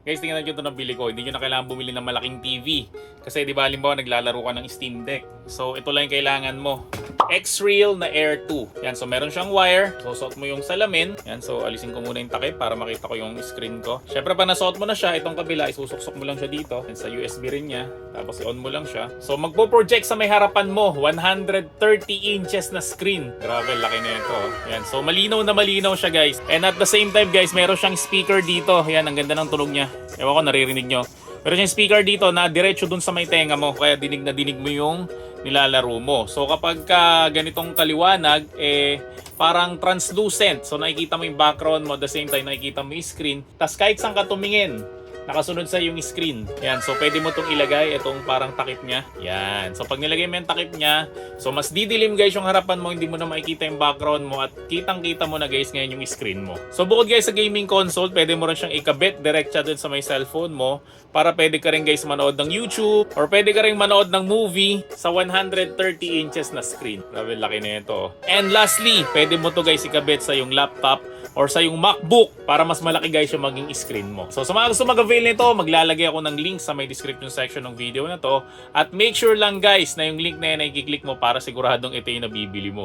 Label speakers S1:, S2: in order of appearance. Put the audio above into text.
S1: Guys, tingnan nyo ito na bili ko. Hindi nyo na kailangan bumili ng malaking TV. Kasi di ba, halimbawa, naglalaro ka ng Steam Deck. So, ito lang yung kailangan mo. X-Real na Air 2. Yan, so meron siyang wire. Susot mo yung salamin. Yan, so alisin ko muna yung takip para makita ko yung screen ko. Syempre, pag nasuot mo na siya, itong kabila, isusuksok mo lang siya dito. Yan, sa USB rin niya. Tapos, i-on mo lang siya. So, magpo-project sa may harapan mo. 130 inches na screen. Grabe, laki na ito. Yan, so malinaw na malinaw siya, guys. And at the same time, guys, meron siyang speaker dito. Yan, ang ganda ng tunog niya. Ewan ko, naririnig nyo. Meron siyang speaker dito na diretso dun sa may tenga mo. Kaya dinig na dinig mo yung nilalaro mo. So kapag ganitong kaliwanag, parang translucent. So nakikita mo yung background mo, at the same time nakikita mo yung screen. Tapos kahit saan ka tumingin, nakasunod sa yung screen. Yan, so pwede mo itong ilagay, itong parang takip niya. Yan, so pag nilagay mo yung takip niya, so mas didilim guys yung harapan mo, hindi mo na makikita yung background mo at kitang-kita mo na guys ngayon yung screen mo. So bukod guys sa gaming console, pwede mo rin siyang ikabit direct siya dun sa may cellphone mo para pwede ka rin guys manood ng YouTube or pwede ka rin manood ng movie sa 130 inches na screen. Grabe, laki na ito. And lastly, pwede mo to guys ikabit sa yung laptop or sa yung MacBook para mas malaki guys yung maging screen mo. So sa mga gusto mag-avail nito, maglalagay ako ng link sa may description section ng video na to. At make sure lang guys na yung link na yan ay i-click mo para siguradong ito yung nabibili mo.